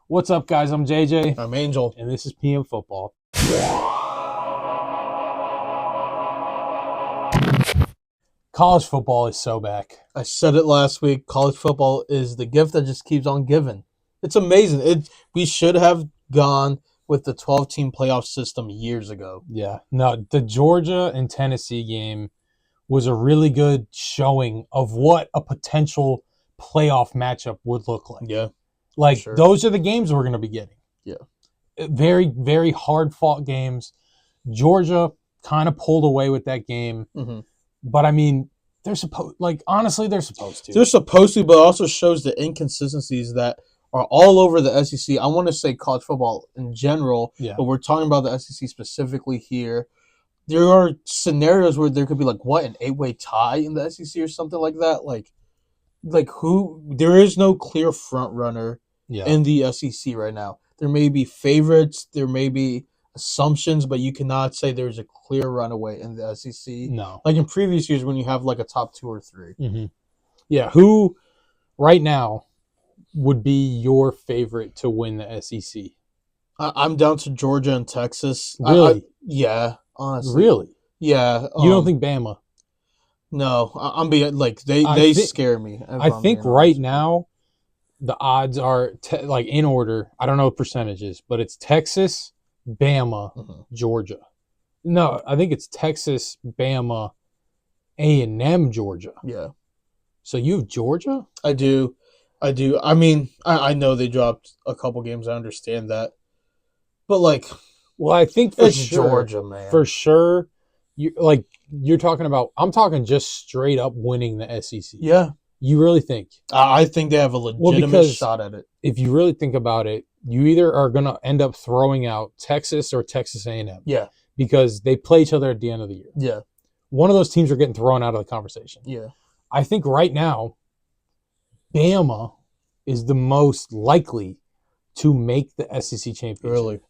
What's up, guys? I'm JJ. I'm Angel. And this is PM Football. College football is so back. I said it last week. College football is the gift that just keeps on giving. It's amazing. We should have gone with the 12-team playoff system years ago. Yeah. No, the Georgia and Tennessee game was a really good showing of what a potential playoff matchup would look like. Yeah. Like, sure. Those are the games we're going to be getting. Yeah. Very, very hard-fought games. Georgia kind of pulled away with that game. Mm-hmm. But, I mean, honestly, they're supposed to. They're supposed to, but it also shows the inconsistencies that are all over the SEC. I want to say college football in general, but we're talking about the SEC specifically here. There are scenarios where there could be, an 8-way tie in the SEC or something like that. There is no clear front runner in the SEC right now. There may be favorites, there may be assumptions, but you cannot say there's a clear runaway in the SEC. No. Like in previous years when you have a top 2 or 3. Mm-hmm. Yeah. Who right now would be your favorite to win the SEC? I'm down to Georgia and Texas. Really? Yeah, honestly. Really? Yeah. You don't think Bama? No. I'm being they scare me. I think right now the odds are in order. I don't know percentages, but it's Texas, Bama, Georgia. No, I think it's Texas, Bama, A&M, Georgia. Yeah. So you have Georgia? I do. I mean, I know they dropped a couple games. I understand that. But I think for it's sure, Georgia, man. For sure, you're talking about. I'm talking just straight up winning the SEC. Yeah. You really think? I think they have a legitimate shot at it. If you really think about it, you either are going to end up throwing out Texas or Texas A&M. Yeah. Because they play each other at the end of the year. Yeah. One of those teams are getting thrown out of the conversation. Yeah. I think right now, Bama is the most likely to make the SEC championship. Really?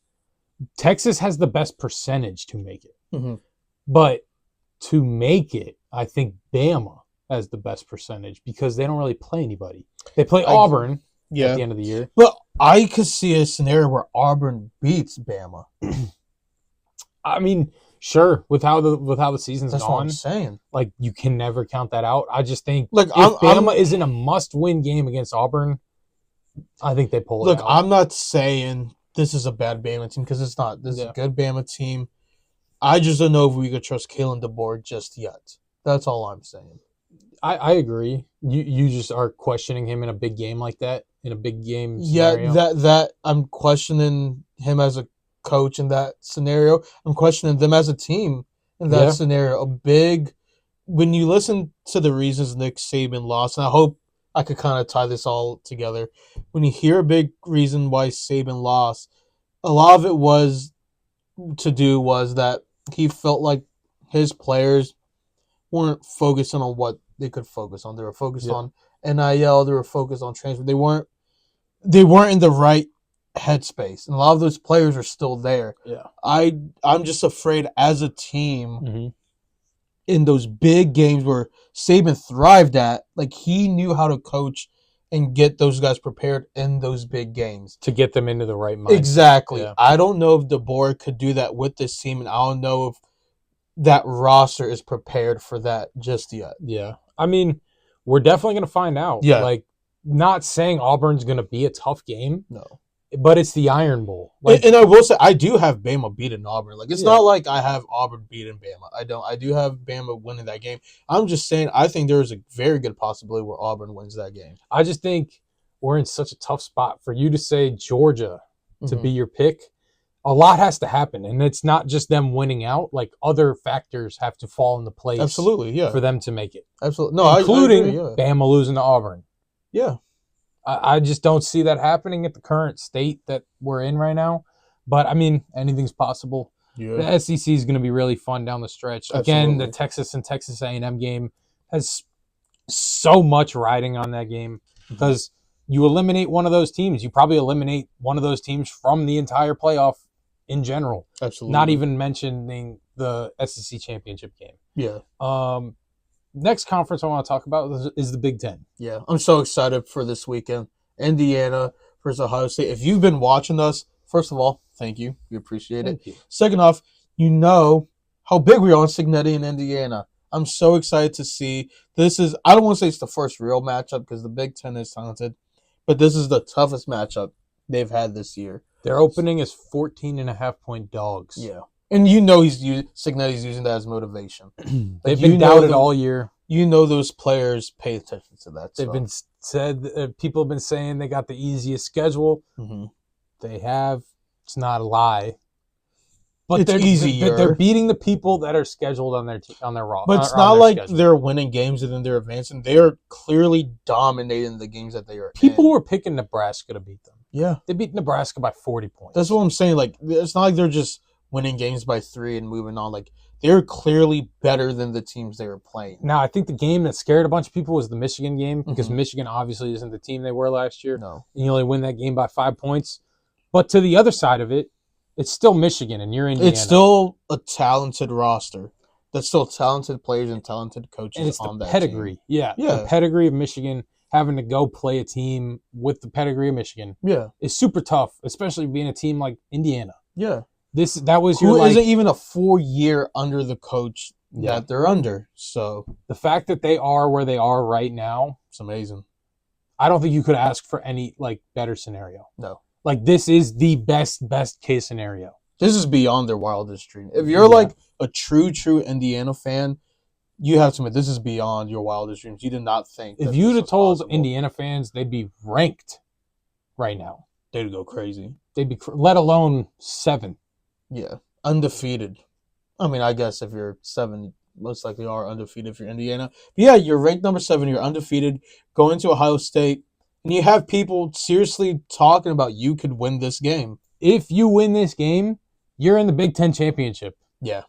Texas has the best percentage to make it. Mm-hmm. But to make it, I think Bama has the best percentage because they don't really play anybody. They play Auburn at the end of the year. But I could see a scenario where Auburn beats Bama. I mean, sure, with how the season's That's gone. What I'm saying. You can never count that out. I just think if Bama isn't a must-win game against Auburn, I think they pull it out. I'm not saying this is a bad Bama team because it's not. This is a good Bama team. I just don't know if we could trust Kalen DeBoer just yet. That's all I'm saying. I agree. You just are questioning him in a big game like that, in a big game scenario. Yeah, that I'm questioning him as a coach in that scenario. I'm questioning them as a team in that scenario. When you listen to the reasons Nick Saban lost, and I hope I could kind of tie this all together. When you hear a big reason why Saban lost, a lot of it was that he felt like his players weren't focusing on what they could focus on. They were focused on NIL. They were focused on transfer. They weren't in the right headspace, and a lot of those players are still there. Yeah, I'm just afraid as a team in those big games where Saban thrived at, he knew how to coach and get those guys prepared in those big games to get them into the right mindset. Exactly. Yeah. I don't know if DeBoer could do that with this team, and I don't know if that roster is prepared for that just yet. Yeah. I mean, we're definitely going to find out. Yeah. Not saying Auburn's going to be a tough game. No. But it's the Iron Bowl. And I will say, I do have Bama beating Auburn. It's not like I have Auburn beating Bama. I don't. I do have Bama winning that game. I'm just saying, I think there is a very good possibility where Auburn wins that game. I just think we're in such a tough spot for you to say Georgia to be your pick. A lot has to happen, and it's not just them winning out. Other factors have to fall into place. Absolutely, yeah, for them to make it. Absolutely, no, including I agree, Bama losing to Auburn. Yeah, I just don't see that happening at the current state that we're in right now. But I mean, anything's possible. Yeah. The SEC is going to be really fun down the stretch. Absolutely. Again, the Texas and Texas A&M game has so much riding on that game because you eliminate one of those teams, you probably eliminate one of those teams from the entire playoff in general. Absolutely. Not even mentioning the SEC championship game. Yeah. Next conference I want to talk about is the Big Ten. Yeah. I'm so excited for this weekend. Indiana versus Ohio State. If you've been watching us, first of all, thank you. We appreciate it. Thank you. Second off, you know how big we are on Cignetti and Indiana. I'm so excited to see. This is, I don't want to say it's the first real matchup because the Big Ten is talented, but this is the toughest matchup they've had this year. Their opening is 14.5-point dogs. Yeah. And you know Cignetti's using that as motivation. They've been doubted all year. You know those players pay attention to that. They've been said. People have been saying they got the easiest schedule. Mm-hmm. They have. It's not a lie. But it's easier. They're beating the people that are scheduled on their roster. But it's not like schedule. They're winning games and then they're advancing. They are clearly dominating the games that they are. People were picking Nebraska to beat them. Yeah, they beat Nebraska by 40 points. That's what I'm saying. Like, it's not like they're just winning games by 3 and moving on. Like, they're clearly better than the teams they were playing. Now, I think the game that scared a bunch of people was the Michigan game because Michigan obviously isn't the team they were last year. No. And you only win that game by 5 points. But to the other side of it, it's still Michigan and you're Indiana. It's still a talented roster. That's still talented players and talented coaches and it's on the that pedigree. team. Yeah. The pedigree of Michigan, having to go play a team with the pedigree of Michigan is super tough, especially being a team like Indiana. Yeah. That was who isn't even a full year under the coach that they're under. So the fact that they are where they are right now, it's amazing. I don't think you could ask for any better scenario. No. This is the best case scenario. This is beyond their wildest dream. If you're a true Indiana fan, you have to admit this is beyond your wildest dreams. You did not think. If you'd have told Indiana fans they'd be ranked right now, they'd go crazy. They'd be, let alone 7. Yeah, undefeated. I mean, I guess if you're 7, most likely are undefeated if you're Indiana. But yeah, you're ranked number 7. You're undefeated. Going to Ohio State. And you have people seriously talking about you could win this game. If you win this game, you're in the Big Ten championship. Yeah,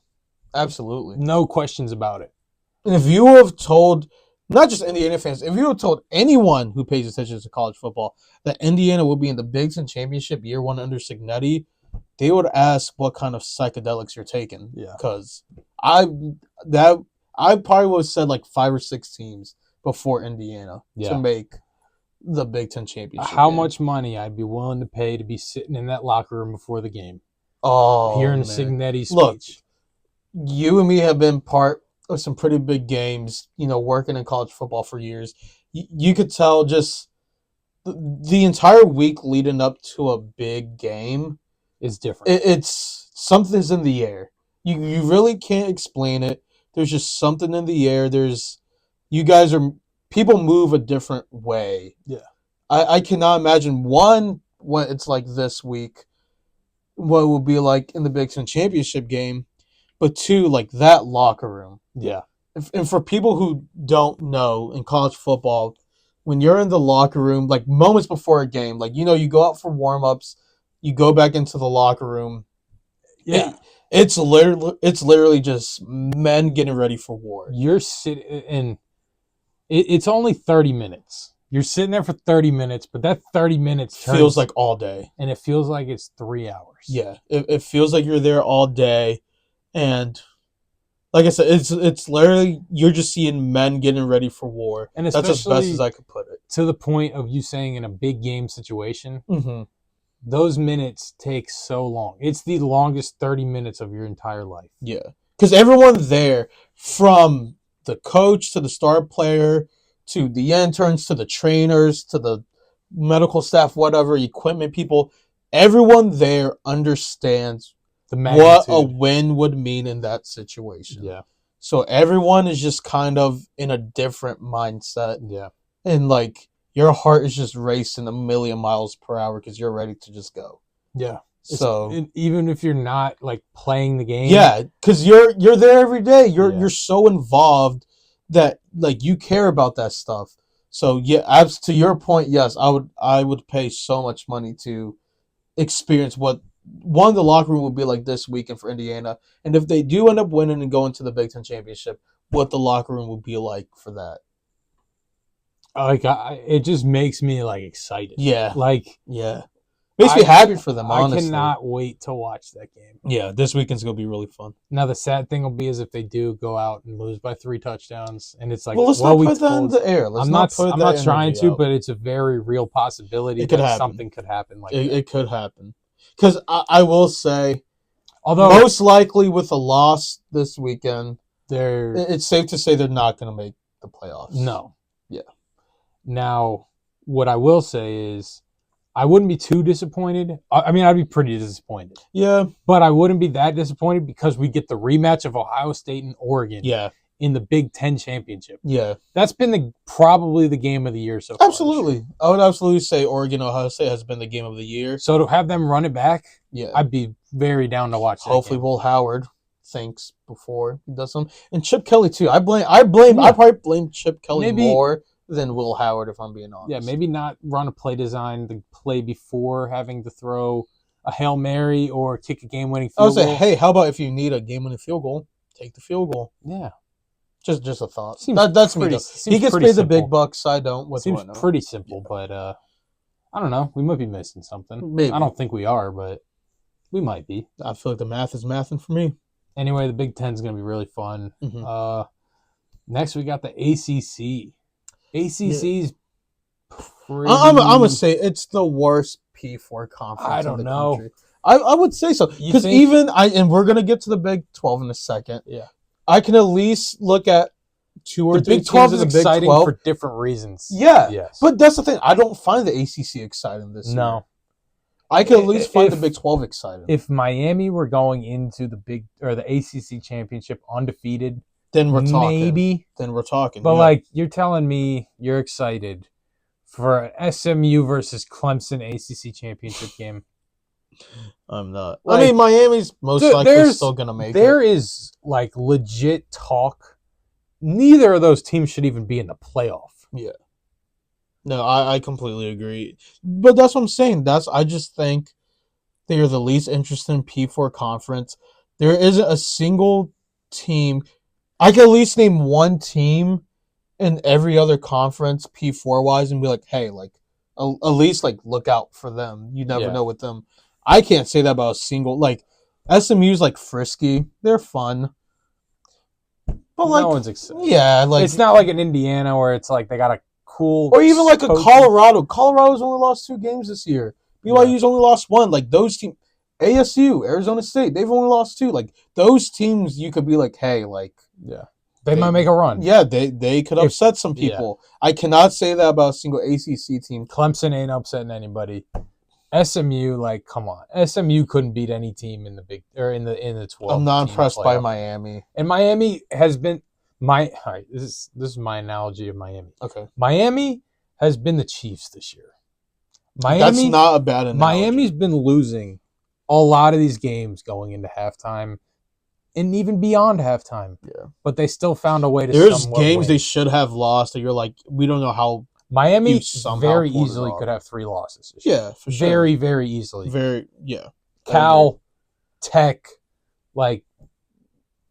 absolutely. No questions about it. And if you have told, not just Indiana fans, if you have told anyone who pays attention to college football that Indiana will be in the Big Ten championship year 1 under Cignetti, they would ask what kind of psychedelics you're taking. Yeah. Because I probably would have said 5 or 6 teams before Indiana to make the Big Ten championship. How much money I'd be willing to pay to be sitting in that locker room before the game. Oh, hearing Cignetti's speech. Look, you and me have been part of some pretty big games, working in college football for years. You could tell just the entire week leading up to a big game is different. It's something's in the air. You really can't explain it. There's just something in the air. People move a different way. Yeah. I cannot imagine, one, when it's like this week, what it will be like in the Big Ten championship game, but 2, that locker room. Yeah. And for people who don't know in college football, when you're in the locker room, moments before a game, you go out for warm-ups, you go back into the locker room. Yeah. It's literally just men getting ready for war. You're sitting in. It's only 30 minutes. You're sitting there for 30 minutes, but that 30 minutes feels like all day. And it feels like it's 3 hours. Yeah. It feels like you're there all day. And like I said, it's literally, you're just seeing men getting ready for war. And that's as best as I could put it. To the point of you saying in a big game situation, mm-hmm. those minutes take so long. It's the longest 30 minutes of your entire life. Yeah. Because everyone there, from the coach to the star player to the interns to the trainers to the medical staff, whatever, equipment people, everyone there understands what a win would mean in that situation. Yeah. So everyone is just kind of in a different mindset. Yeah. And your heart is just racing a million miles per hour because you're ready to just go. Yeah. So even if you're not playing the game. Yeah, because you're there every day. You're so involved that you care about that stuff. So yeah, as to your point, yes, I would pay so much money to experience what the locker room would be like this weekend for Indiana, and if they do end up winning and going to the Big Ten championship, what the locker room would be like for that. It just makes me excited. Yeah. Yeah. Makes me happy for them, honestly. I cannot wait to watch that game. Yeah, this weekend's going to be really fun. Now, the sad thing will be is if they do go out and lose by 3 touchdowns, and it's like, let's not put that in the air. I'm not trying to, but it's a very real possibility that something could happen like that. It could happen. Because I will say, although most likely with a loss this weekend, it's safe to say they're not going to make the playoffs. No. Yeah. Now, what I will say is, I wouldn't be too disappointed. I mean, I'd be pretty disappointed. Yeah. But I wouldn't be that disappointed because we get the rematch of Ohio State and Oregon in the Big Ten Championship. Yeah. That's been probably the game of the year so far. Absolutely. I would absolutely say Oregon-Ohio State has been the game of the year. So to have them run it back, yeah, I'd be very down to watch that Hopefully game. Will Howard thinks before he does something. And Chip Kelly, too. I probably blame Chip Kelly more than Will Howard, if I'm being honest. Yeah, maybe not run a play design the play before having to throw a Hail Mary or kick a game-winning field goal. I would say, hey, how about if you need a game-winning field goal, take the field goal. Yeah. Just a thought. That's me. He gets paid the big bucks. I don't. Seems pretty simple, but I don't know. We might be missing something. Maybe. I don't think we are, but we might be. I feel like the math is mathing for me. Anyway, the Big Ten's going to be really fun. Mm-hmm. Next, we got the ACC. ACC's pretty... I'm going to say it's the worst P4 conference I don't in the know. country. I would say so. Because and we're going to get to the Big 12 in a second. Yeah. I can at least look at 2 or 3 Big 12 is teams in the Big exciting 12 for different reasons. Yeah. Yes. But that's the thing. I don't find the ACC exciting this year. No. I can at least find the Big 12 exciting. If Miami were going into the ACC championship undefeated, then we're talking. Maybe. Then we're talking. But you're telling me you're excited for SMU versus Clemson ACC championship game. I'm not. I mean, Miami's most likely still going to make it. There is legit talk. Neither of those teams should even be in the playoff. Yeah. No, I completely agree. But that's what I'm saying. I just think they are the least interesting P4 conference. There isn't a single team. I can at least name one team in every other conference P4 wise and be like, hey, at least look out for them. You never know with them. I can't say that about a single SMU's frisky. They're fun. But no one's excited. Yeah, it's not like an Indiana where it's they got a cool or even a Colorado. Colorado's only lost 2 games this year. BYU's only lost 1. Those teams, ASU, Arizona State, they've only lost 2. Those teams, you could be hey, they might make a run. Yeah, they could upset some people. Yeah. I cannot say that about a single ACC team. Clemson ain't upsetting anybody. SMU, come on. SMU couldn't beat any team in the in the 12. I'm not impressed by Miami. And Miami has been this is my analogy of Miami. Okay. Miami has been the Chiefs this year. That's not a bad analogy. Miami's been losing a lot of these games going into halftime and even beyond halftime. Yeah. But they still found a way to There's games win. They should have lost that you're we don't know how Miami very easily could have 3 losses. Yeah, for sure. Very, very easily. Yeah. Cal, Tech,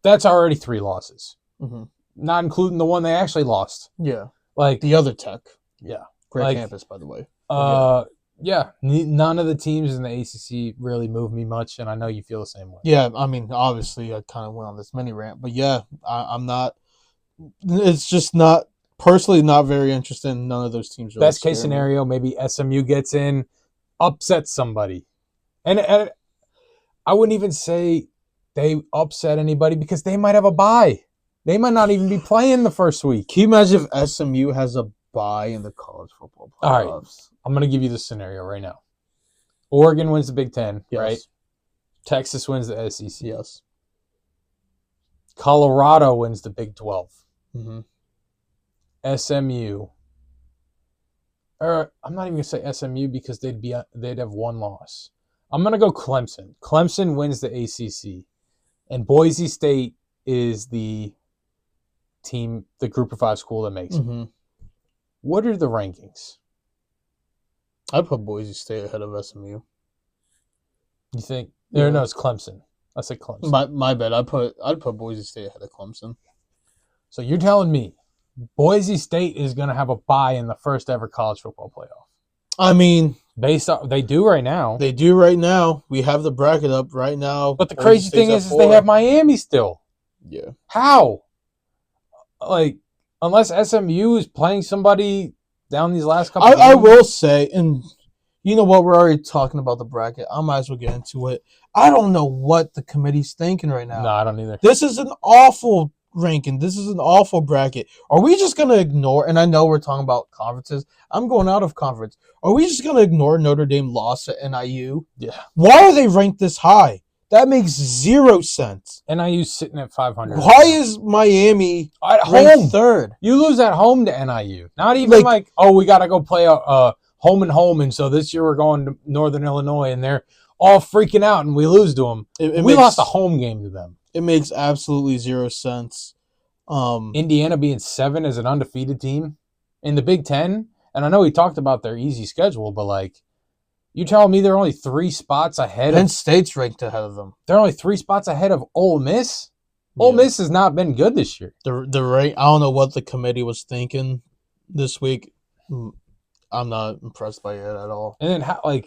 that's already 3 losses. Mm-hmm. Not including the one they actually lost. Yeah. The other Tech. Yeah. Great campus, by the way. Yeah. None of the teams in the ACC really move me much, and I know you feel the same way. Yeah, I mean, obviously, I kind of went on this mini rant, but yeah, I'm not. It's just not. Personally, not very interested in none of those teams. Best case scenario, maybe SMU gets in, upsets somebody. And I wouldn't even say they upset anybody because they might have a bye. They might not even be playing the first week. Can you imagine if SMU has a bye in the college football playoffs? All right, I'm going to give you the scenario right now. Oregon wins the Big Ten, yes. Right? Texas wins the SEC. Yes. Colorado wins the Big 12. Mm-hmm. SMU. Or I'm not even gonna say SMU because they'd have 1 loss. I'm gonna go Clemson. Clemson wins the ACC, and Boise State is the team, the Group of 5 school that makes it. Mm-hmm. What are the rankings? I'd put Boise State ahead of SMU. You think? Yeah. No, it's Clemson. I said Clemson. My bad. I'd put Boise State ahead of Clemson. So you're telling me Boise State is going to have a bye in the first ever college football playoff? I mean, Based on they do right now. they do right now. We have the bracket up right now. But the Boise crazy State's thing at is they 4. have Miami still. Yeah. How? Like, unless SMU is playing somebody down these last couple games. I will say, and you know what? We're already talking about the bracket. I might as well get into it. I don't know what the committee's thinking right now. No, I don't either. This is an awful ranking. This is an awful bracket. Are we just going to ignore, and I know we're talking about conferences. I'm going out of conference. Are we just going to ignore Notre Dame loss at NIU? Yeah. Why are they ranked this high? That makes 0 sense. NIU's sitting at 500. Why is Miami at ranked home? Third? You lose at home to NIU. Not even like oh, we got to go play home and home, and so this year we're going to Northern Illinois, and they're all freaking out, and we lose to them. We lost a home game to them. It makes absolutely 0 sense. Indiana being 7 as an undefeated team in the Big Ten, and I know we talked about their easy schedule, but like, you telling me they're only 3 spots ahead? Penn State's ranked ahead of them. They're only 3 spots ahead of Ole Miss. Yeah. Ole Miss has not been good this year. The rate, I don't know what the committee was thinking this week. I'm not impressed by it at all. And then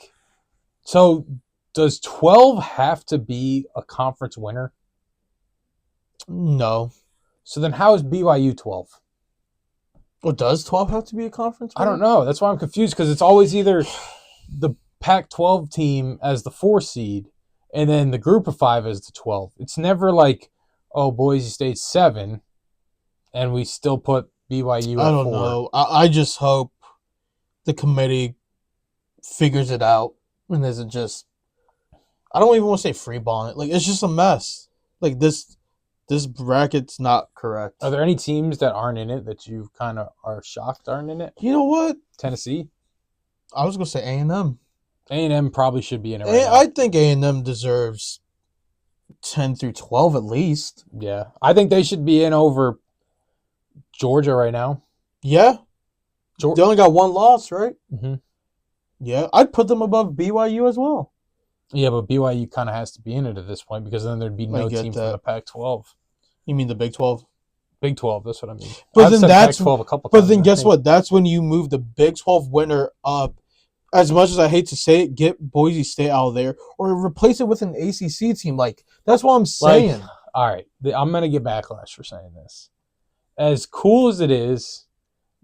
so does 12 have to be a conference winner? No. So then how is BYU 12? Well, does 12 have to be a conference winner? I don't know. That's why I'm confused, because it's always either the Pac-12 team as the 4 seed and then the group of 5 as the 12. It's never like, oh, Boise State's 7 and we still put BYU at 4. I don't know. I just hope the committee figures it out and isn't just, I don't even want to say freeballing it. Like, it's just a mess. Like, this bracket's not correct. Are there any teams that aren't in it that you kind of are shocked aren't in it? You know what? Tennessee? I was going to say A&M. A&M probably should be in it right now. I think A&M deserves 10 through 12 at least. Yeah. I think they should be in over Georgia right now. Yeah. They only got 1 loss, right? Mm-hmm. Yeah. I'd put them above BYU as well. Yeah, but BYU kind of has to be in it at this point, because then there'd be no team from the Pac-12. You mean the Big 12? Big 12, that's what I mean. But then that's Pac-12 a couple But times, then guess what? That's when you move the Big 12 winner up. As much as I hate to say it, get Boise State out of there or replace it with an ACC team. Like, that's what I'm saying. All right, I'm going to get backlash for saying this. As cool as it is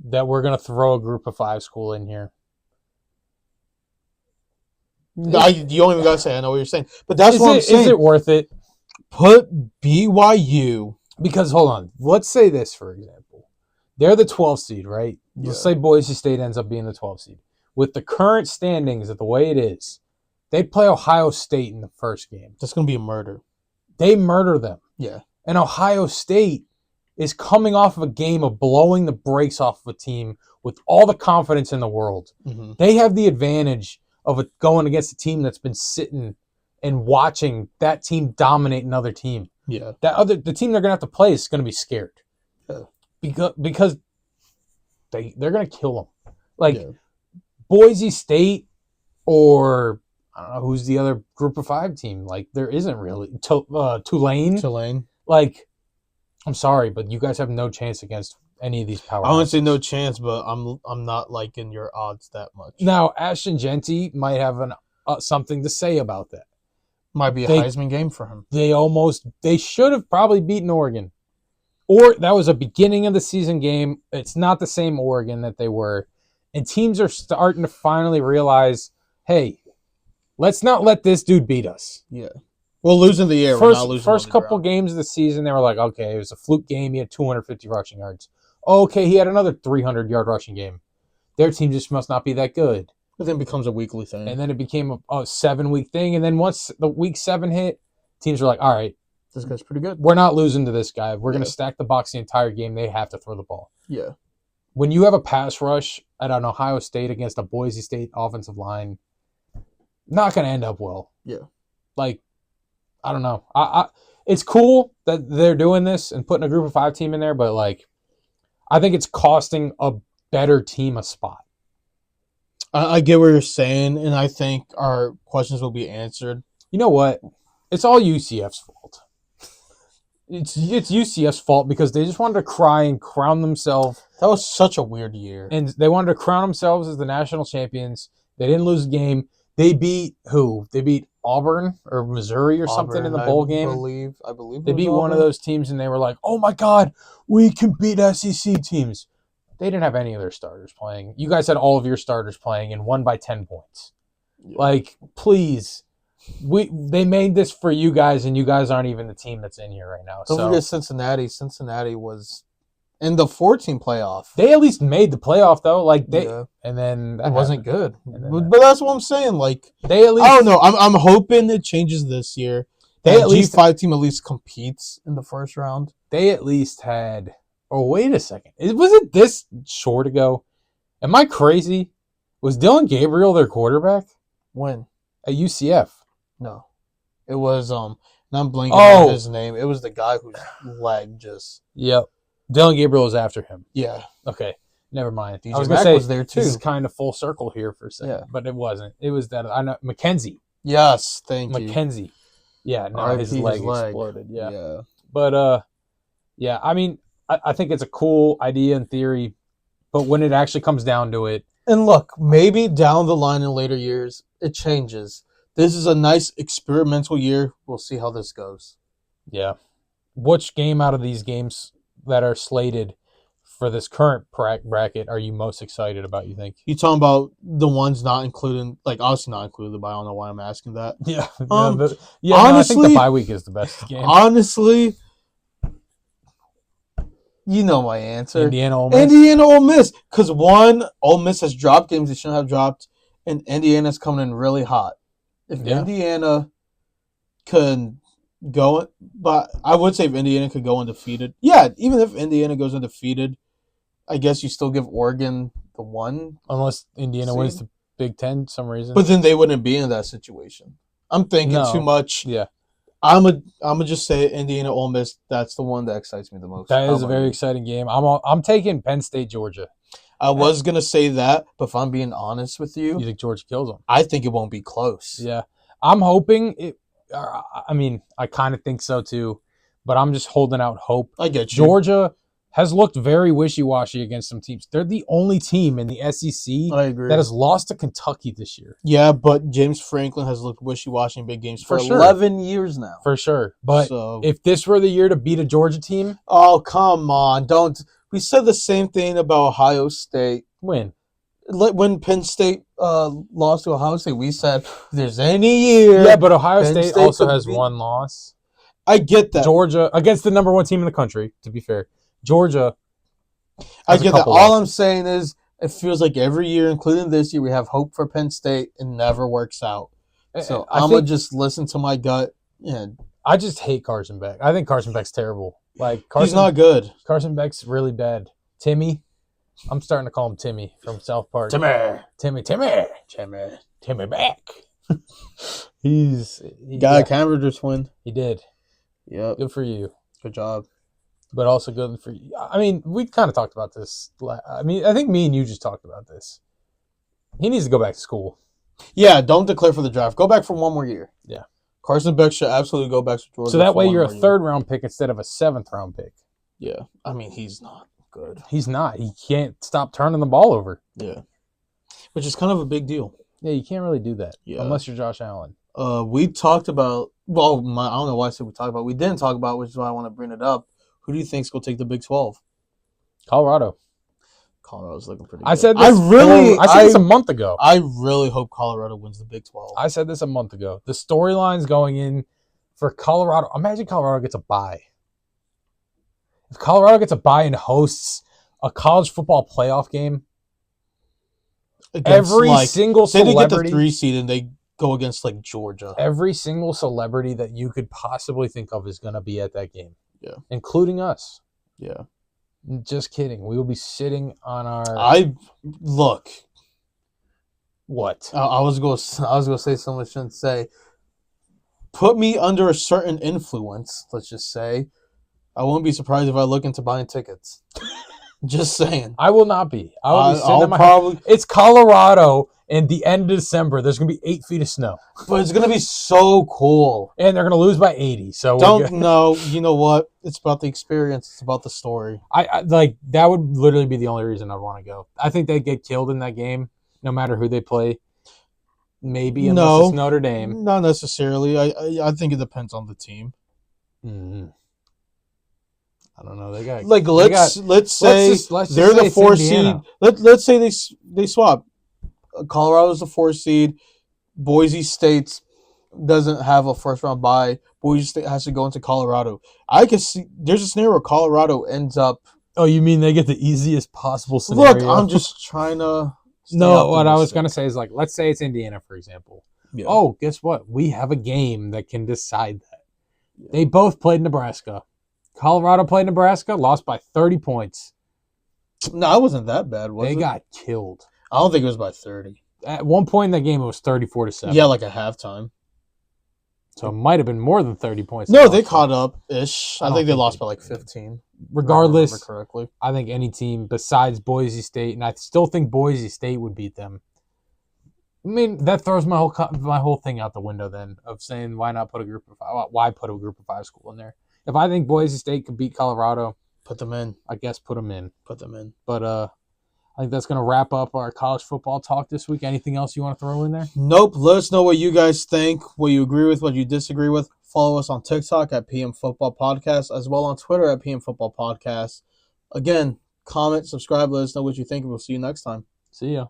that we're going to throw a group of 5 school in here, You don't even got to say I know what you're saying. But that's what I'm saying. Is it worth it? Put BYU. Because, hold on. Let's say this, for example. They're the 12 seed, right? Yeah. Let's say Boise State ends up being the 12 seed. With the current standings of the way it is, they play Ohio State in the first game. That's going to be a murder. They murder them. Yeah. And Ohio State is coming off of a game of blowing the brakes off of a team with all the confidence in the world. Mm-hmm. They have the advantage of going against a team that's been sitting and watching that team dominate another team. Yeah. The team they're going to have to play is going to be scared. Yeah. Because they're going to kill them. Like, Boise State or I don't know who's the other group of 5 team. Like, there isn't really. Tulane. Tulane. Like, I'm sorry, but you guys have no chance against any of these power. I wouldn't say no chance, but I'm not liking your odds that much. Now, Ashton Genty might have something to say about that. Might be a Heisman game for him. They should have probably beaten Oregon. Or that was a beginning of the season game. It's not the same Oregon that they were. And teams are starting to finally realize, hey, let's not let this dude beat us. Yeah. We'll lose in the air. We're not losing first couple games of the season, they were like, okay, it was a fluke game. He had 250 rushing yards. Okay, he had another 300-yard rushing game. Their team just must not be that good. But then it becomes a weekly thing. And then it became a 7-week thing. And then once the week 7 hit, teams were like, all right, this guy's pretty good. We're not losing to this guy. We're going to stack the box the entire game. They have to throw the ball. Yeah. When you have a pass rush at an Ohio State against a Boise State offensive line, not going to end up well. Yeah. Like, I don't know. It's cool that they're doing this and putting a group of 5 team in there, but like, I think it's costing a better team a spot. I get what you're saying, and I think our questions will be answered. You know what? It's all UCF's fault. It's UCF's fault because they just wanted to cry and crown themselves That was such a weird year. And they wanted to crown themselves as the national champions. They didn't lose a game. They beat who? They beat Auburn or Missouri or something in the bowl game. I believe they beat one of those teams, and they were like, "Oh my God, we can beat SEC teams." They didn't have any of their starters playing. You guys had all of your starters playing and won by 10 points. Yeah. Like, please, they made this for you guys, and you guys aren't even the team that's in here right now. Don't forget Cincinnati. Cincinnati was in the 14 playoff. They at least made the playoff though. Like and then it wasn't good. But that's what I'm saying. Like they at least. I don't know. I'm hoping it changes this year. They at least G5 team at least competes in the first round. They at least had. Oh, wait a second. Was it this short ago? Am I crazy? Was Dylan Gabriel their quarterback? When? At UCF. No. It was, now I'm blanking on his name. It was the guy whose leg just... Yep. Dylan Gabriel was after him. Yeah. Okay. Never mind. DJ I was going to say, was there too. This is kind of full circle here for a second, but it wasn't. It was that, I know, McKenzie. Yes, thank you. McKenzie. Yeah, no, his leg exploded. Yeah. But, yeah, I mean... I think it's a cool idea in theory, but when it actually comes down to it... And look, maybe down the line in later years, it changes. This is a nice experimental year. We'll see how this goes. Yeah. Which game out of these games that are slated for this current bracket are you most excited about, you think? You talking about the ones not included, like obviously not included, but I don't know why I'm asking that. Yeah. Honestly, I think the bye week is the best game. Honestly... You know my answer. Indiana, Ole Miss. Indiana, Ole Miss. Because one, Ole Miss has dropped games they shouldn't have dropped, and Indiana's coming in really hot. If Indiana could go, but I would say if Indiana could go undefeated. Yeah, even if Indiana goes undefeated, I guess you still give Oregon the one. Unless Indiana wins the Big Ten for some reason. But then they wouldn't be in that situation. I'm thinking too much. Yeah. I'm gonna just say Indiana, Ole Miss. That's the one that excites me the most. That is a very exciting game. I'm taking Penn State, Georgia. I was gonna say that, but if I'm being honest with you, you think Georgia kills them? I think it won't be close. Yeah, I'm hoping it. I mean, I kind of think so too, but I'm just holding out hope. I get you. Georgia has looked very wishy-washy against some teams. They're the only team in the SEC that has lost to Kentucky this year. Yeah, but James Franklin has looked wishy-washy in big games for 11 years now. For sure. But if this were the year to beat a Georgia team... Oh, come on. Don't. We said the same thing about Ohio State. When? When Penn State lost to Ohio State, we said, if there's any year... Yeah, but Ohio State also has one loss. I get that. Georgia, against the number one team in the country, to be fair. Georgia. I get that. All I'm saying is it feels like every year, including this year, we have hope for Penn State. It never works out. So I'm going to just listen to my gut. Yeah. I just hate Carson Beck. I think Carson Beck's terrible. He's not good. Carson Beck's really bad. Timmy. I'm starting to call him Timmy from South Park. Timmy Beck. He got a Cambridge twin. He did. Yep. Good for you. Good job. But also good for you. I mean, we kind of talked about this. I mean, I think me and you just talked about this. He needs to go back to school. Yeah, don't declare for the draft. Go back for one more year. Yeah. Carson Beck should absolutely go back to Georgia. So that way you're a third-round pick instead of a seventh-round pick. Yeah. I mean, he's not good. He's not. He can't stop turning the ball over. Yeah. Which is kind of a big deal. Yeah, you can't really do that unless you're Josh Allen. We talked about, I don't know why I said we talked about. We didn't talk about, which is why I want to bring it up. Who do you think's going to take the Big 12? Colorado. Colorado's looking pretty good. I said this a month ago. I really hope Colorado wins the Big 12. I said this a month ago. The storylines going in for Colorado. Imagine Colorado gets a bye. If Colorado gets a bye and hosts a college football playoff game, every single celebrity. They get the 3 seed and they go against Georgia. Every single celebrity that you could possibly think of is going to be at that game. Yeah. Including us. Yeah. Just kidding. We will be sitting on our... Look. What? I was going to say someone shouldn't say. Put me under a certain influence, let's just say. I won't be surprised if I look into buying tickets. Just saying. I will not be. I will be sitting in my probably... It's Colorado, And the end of December, there's going to be 8 feet of snow. But it's going to be so cool. And they're going to lose by 80. So don't know. You know what? It's about the experience. It's about the story. I like that would literally be the only reason I'd want to go. I think they'd get killed in that game, no matter who they play. Maybe unless it's Notre Dame. Not necessarily. I think it depends on the team. Mm-hmm. I don't know. They got like let's say they're the 4 seed. Let's say they swap. Colorado's the 4 seed. Boise State doesn't have a first round bye. Boise State has to go into Colorado. I can see there's a scenario where Colorado ends up. Oh, you mean they get the easiest possible scenario? Look, I'm just trying to. No, what I was gonna say is let's say it's Indiana, for example. Yeah. Oh, guess what? We have a game that can decide that. Yeah. They both played Nebraska. Colorado played Nebraska, lost by 30 points. No, it wasn't that bad, was it? They got killed. I don't think it was by 30. At one point in that game, it was 34-7. Yeah, like at halftime. So it might have been more than 30 points. No, they caught up-ish. I think they lost by 15. Regardless, correctly. I think any team besides Boise State, and I still think Boise State would beat them. I mean, that throws my whole thing out the window then of saying why not put a group of 5? Why put a group of 5 school in there? If I think Boise State could beat Colorado, put them in. I guess put them in. Put them in. But I think that's going to wrap up our college football talk this week. Anything else you want to throw in there? Nope. Let us know what you guys think, what you agree with, what you disagree with. Follow us on TikTok at PM Football Podcast, as well on Twitter at PM Football Podcast. Again, comment, subscribe, let us know what you think, and we'll see you next time. See ya.